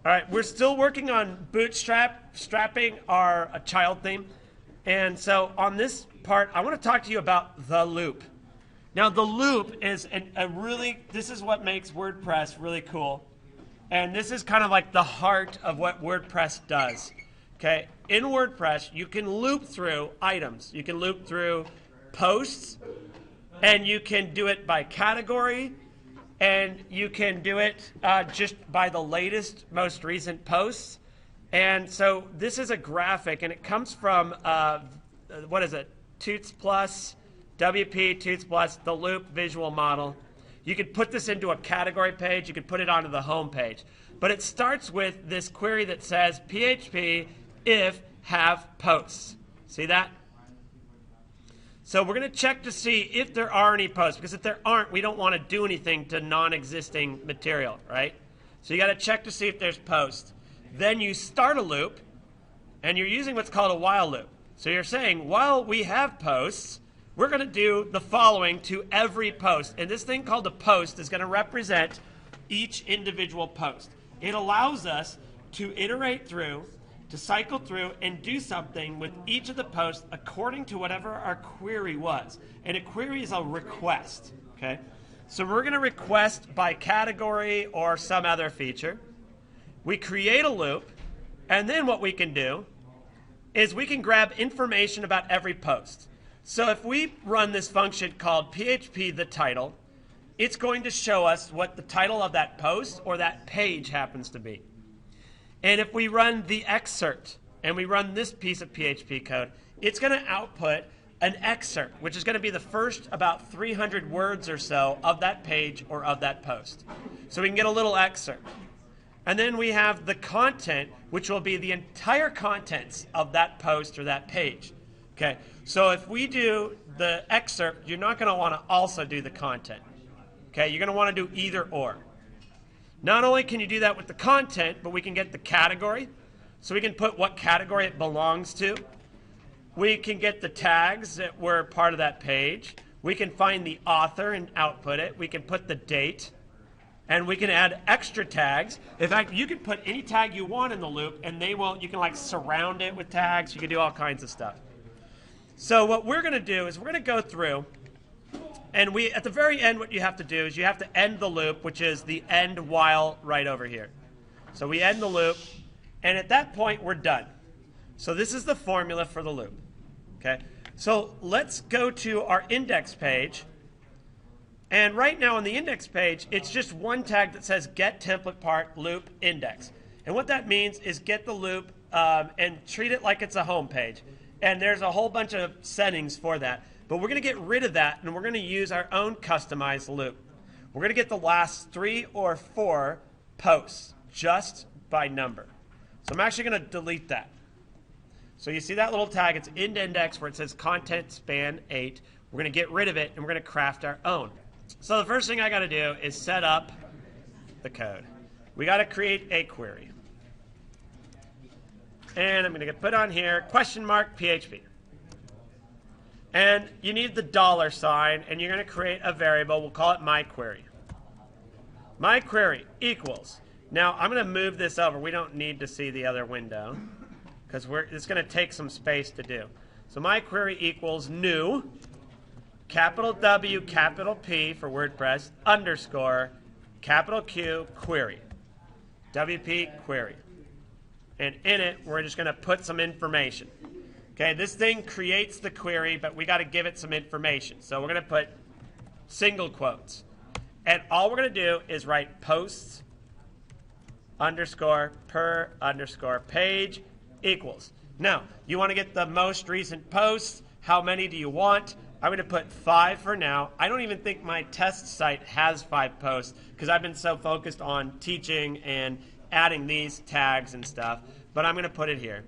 All right, we're still working on bootstrapping our child theme. And so on this part, I want to talk to you about the loop. Now, the loop is this is what makes WordPress really cool. And this is kind of like the heart of what WordPress does. Okay, in WordPress, you can loop through items. You can loop through posts, and you can do it by category, and you can do it just by the latest, most recent posts. And so this is a graphic, and it comes from, what is it, Toots Plus, WP, Toots Plus, the loop visual model. You could put this into a category page. You could put it onto the home page. But it starts with this query that says PHP if have posts. See that? So we're going to check to see if there are any posts, because if there aren't, we don't want to do anything to non-existing material, right? So you got to check to see if there's posts. Then you start a loop, and you're using what's called a while loop. So you're saying, while we have posts, we're going to do the following to every post. And this thing called a post is going to represent each individual post. It allows us to iterate through, to cycle through, and do something with each of the posts according to whatever our query was. And a query is a request, okay? So we're going to request by category or some other feature. We create a loop, and then what we can do is we can grab information about every post. So if we run this function called PHP the title, it's going to show us what the title of that post or that page happens to be. And if we run the excerpt and we run this piece of PHP code, it's going to output an excerpt, which is going to be the first about 300 words or so of that page or of that post. So we can get a little excerpt. And then we have the content, which will be the entire contents of that post or that page. Okay, so if we do the excerpt, you're not going to want to also do the content. Okay, you're going to want to do either or. Not only can you do that with the content, but we can get the category. So we can put what category it belongs to. We can get the tags that were part of that page. We can find the author and output it. We can put the date. And we can add extra tags. In fact, you can put any tag you want in the loop, and you can like surround it with tags. You can do all kinds of stuff. So what we're going to do is we're going to go through, and at the very end, what you have to do is you have to end the loop, which is the end while right over here. So we end the loop, and at that point, we're done. So this is the formula for the loop. Okay. So let's go to our index page. And right now on the index page, it's just one tag that says get template part loop index. And what that means is get the loop and treat it like it's a home page. And there's a whole bunch of settings for that. But we're going to get rid of that, and we're going to use our own customized loop. We're going to get the last 3 or 4 posts just by number. So I'm actually going to delete that. So you see that little tag, it's end index where it says content span 8. We're going to get rid of it, and we're going to craft our own. So the first thing I got to do is set up the code. We got to create a query. And I'm going to put on here question mark PHP. And you need the $sign, and you're going to create a variable. We'll call it my query. My query equals. Now I'm going to move this over. We don't need to see the other window because it's going to take some space to do. So my query equals new, capital W, capital P for WordPress, underscore, capital Q, query. WP query. And in it, we're just going to put some information. Okay, this thing creates the query, but we got to give it some information. So we're going to put single quotes. And all we're going to do is write posts underscore per underscore page equals. Now, you want to get the most recent posts. How many do you want? I'm going to put 5 for now. I don't even think my test site has 5 posts because I've been so focused on teaching and adding these tags and stuff. But I'm going to put it here.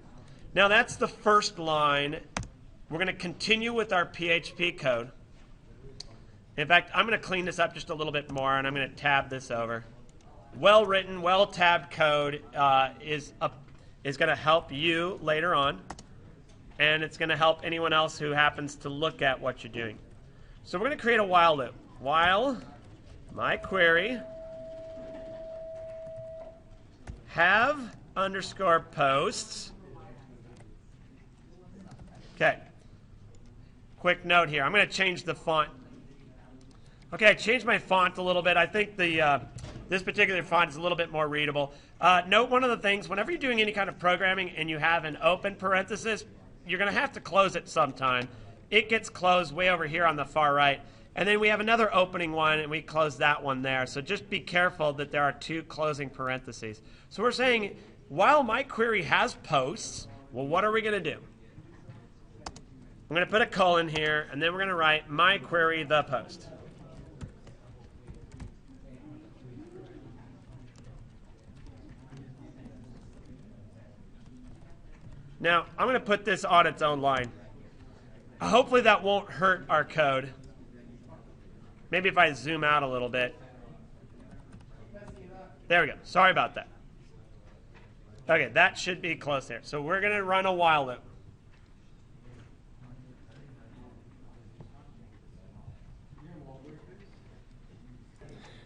Now that's the first line. We're going to continue with our PHP code. In fact, I'm going to clean this up just a little bit more, and I'm going to tab this over. Well-written, well-tabbed code is going to help you later on, and it's going to help anyone else who happens to look at what you're doing. So we're going to create a while loop. While my query have underscore posts. Okay. Quick note here. I'm going to change the font. Okay, I changed my font a little bit. I think this particular font is a little bit more readable. Note one of the things, whenever you're doing any kind of programming and you have an open parenthesis, you're going to have to close it sometime. It gets closed way over here on the far right. And then we have another opening one, and we close that one there. So just be careful that there are two closing parentheses. So we're saying, while my query has posts, well, what are we going to do? I'm going to put a colon here, and then we're going to write my query the post. Now, I'm going to put this on its own line. Hopefully that won't hurt our code. Maybe if I zoom out a little bit. There we go. Sorry about that. Okay, that should be close there. So we're going to run a while loop.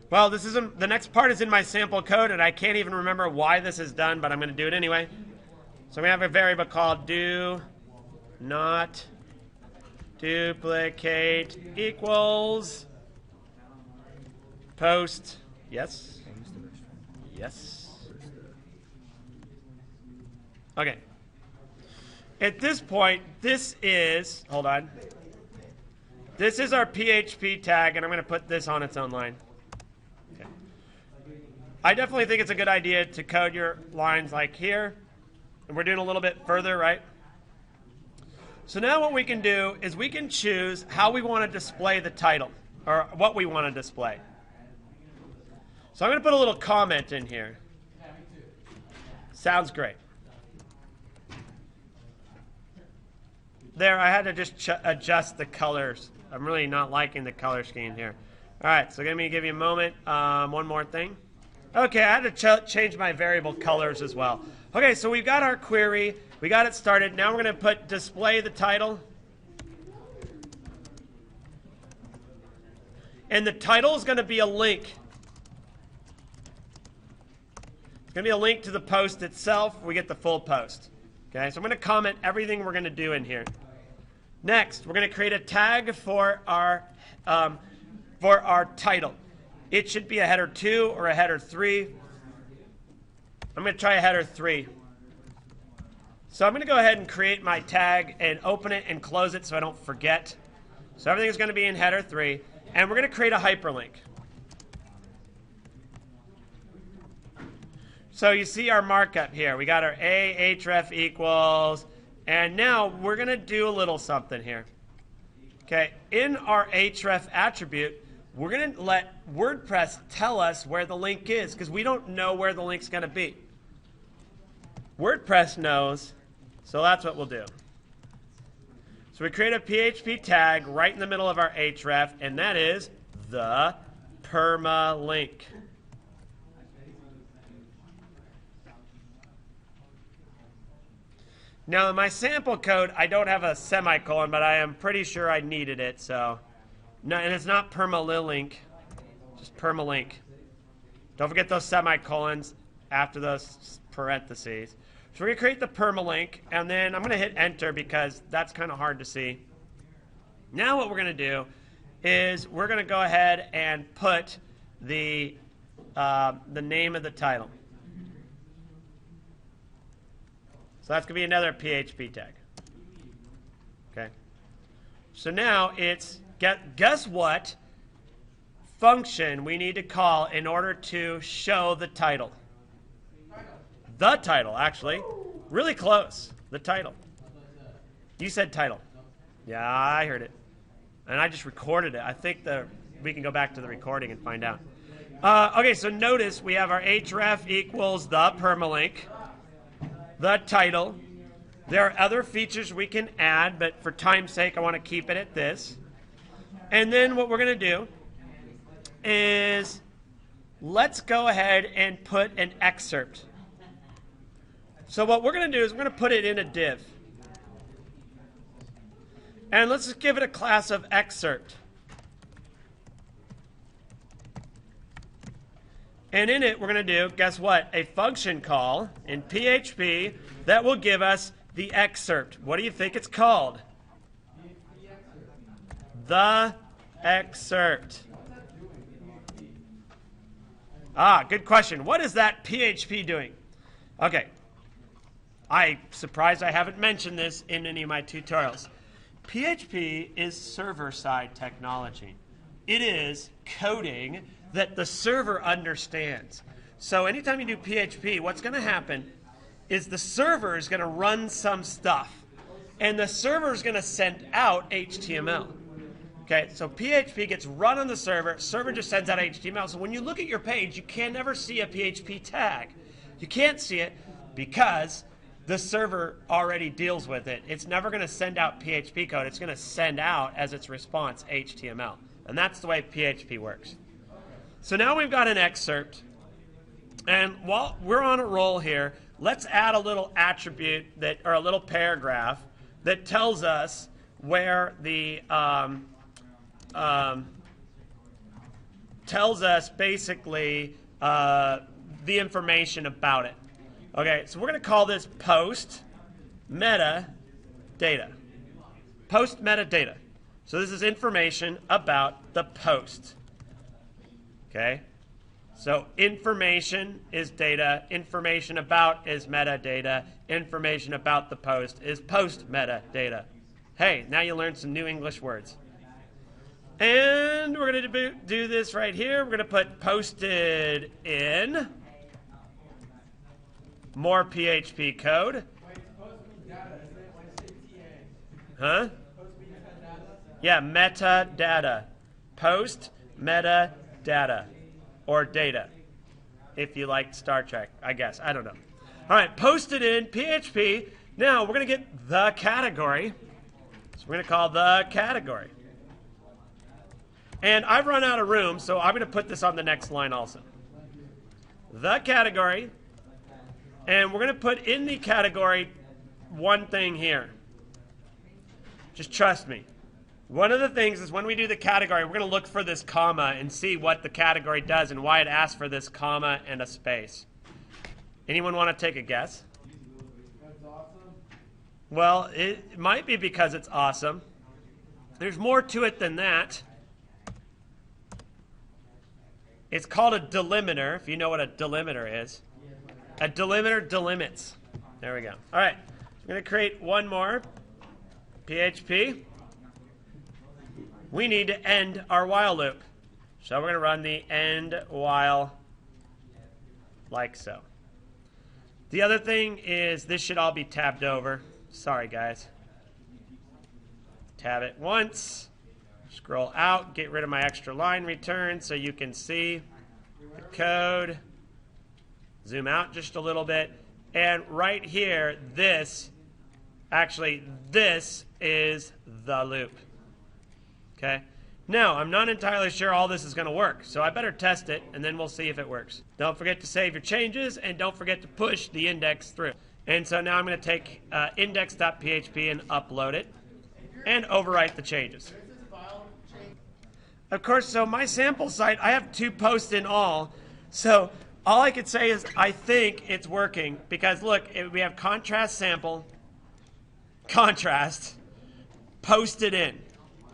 Well, this isn't, the next part is in my sample code, and I can't even remember why this is done, but I'm going to do it anyway. So we have a variable called do not duplicate equals post. Yes. Yes. Okay. At this point, this is, hold on. This is our PHP tag, and I'm going to put this on its own line. Okay. I definitely think it's a good idea to code your lines like here. And we're doing a little bit further, right? So now what we can do is we can choose how we want to display the title, or what we want to display. So I'm going to put a little comment in here. Sounds great. There, I had to just adjust the colors. I'm really not liking the color scheme here. All right, so let me give you a moment. One more thing. Okay, I had to change my variable colors as well. Okay, so we've got our query. We got it started. Now we're going to put display the title. And the title is going to be a link. It's going to be a link to the post itself. We get the full post. Okay, so I'm going to comment everything we're going to do in here. Next, we're going to create a tag for our title. It should be a header 2 or a header 3. I'm going to try a header 3. So I'm going to go ahead and create my tag and open it and close it so I don't forget. So everything is going to be in header 3. And we're going to create a hyperlink. So you see our markup here. We got our a href equals. And now we're going to do a little something here. Okay, in our href attribute, we're going to let WordPress tell us where the link is because we don't know where the link's going to be. WordPress knows, so that's what we'll do. So we create a PHP tag right in the middle of our href, and that is the permalink. Now in my sample code, I don't have a semicolon, but I am pretty sure I needed it. So, no, and it's not permalink, just permalink. Don't forget those semicolons after those parentheses. So we're going to create the permalink, and then I'm going to hit enter because that's kind of hard to see. Now what we're going to do is we're going to go ahead and put the name of the title. So that's going to be another PHP tag. Okay. So now it's, guess what function we need to call in order to show the title? The title, actually. Really close. The title. You said title. Yeah, I heard it. And I just recorded it. I think we can go back to the recording and find out. Okay, so notice we have our href equals the permalink, the title. There are other features we can add, but for time's sake, I want to keep it at this. And then what we're going to do is let's go ahead and put an excerpt. So what we're going to do is we're going to put it in a div. And let's just give it a class of excerpt. And in it, we're going to do, guess what? A function call in PHP that will give us the excerpt. What do you think it's called? The excerpt. Good question. What is that PHP doing? Okay. I'm surprised I haven't mentioned this in any of my tutorials. PHP is server-side technology. It is coding that the server understands. So anytime you do PHP, what's going to happen is the server is going to run some stuff, and the server is going to send out HTML. Okay, so PHP gets run on the server just sends out HTML. So when you look at your page, you can never see a PHP tag. You can't see it because the server already deals with it. It's never going to send out PHP code. It's going to send out, as its response, HTML. And that's the way PHP works. So now we've got an excerpt. And while we're on a roll here, let's add a little attribute or a little paragraph that tells us where the tells us basically the information about it. Okay, so we're going to call this post metadata. Post metadata. So this is information about the post. Okay, so information is data, information about is metadata, information about the post is post metadata. Hey, now you learned some new English words. And we're going to do this right here. We're going to put posted in more PHP code. Huh? Yeah, metadata. Post metadata. Or data. If you like Star Trek, I guess. I don't know. All right, posted in PHP. Now we're going to get the category. So we're going to call the category. And I've run out of room, so I'm going to put this on the next line also. The category. And we're going to put in the category one thing here. Just trust me. One of the things is when we do the category, we're going to look for this comma and see what the category does and why it asks for this comma and a space. Anyone want to take a guess? That's awesome. Well, it might be because it's awesome. There's more to it than that. It's called a delimiter, if you know what a delimiter is. A delimiter delimits. There we go. All right. I'm going to create one more. PHP. We need to end our while loop. So we're going to run the end while like so. The other thing is this should all be tabbed over. Sorry, guys. Tab it once. Scroll out. Get rid of my extra line return so you can see the code. Zoom out just a little bit. And right here, this is the loop. Okay? Now, I'm not entirely sure all this is going to work, so I better test it, and then we'll see if it works. Don't forget to save your changes, and don't forget to push the index through. And so now I'm going to take index.php and upload it, and overwrite the changes. Of course, so my sample site, I have 2 posts in all, so all I could say is I think it's working, because look, we have contrast sample, contrast, posted in.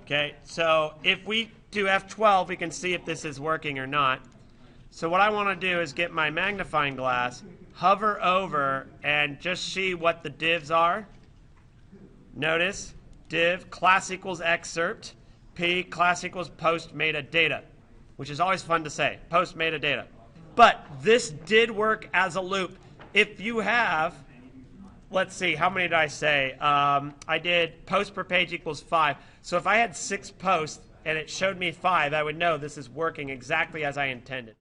Okay, so if we do F12, we can see if this is working or not. So what I want to do is get my magnifying glass, hover over, and just see what the divs are. Notice, div, class equals excerpt, P, class equals post metadata, which is always fun to say, post metadata. But this did work as a loop. If you have, let's see, how many did I say? I did post per page equals 5. So if I had 6 posts and it showed me 5, I would know this is working exactly as I intended.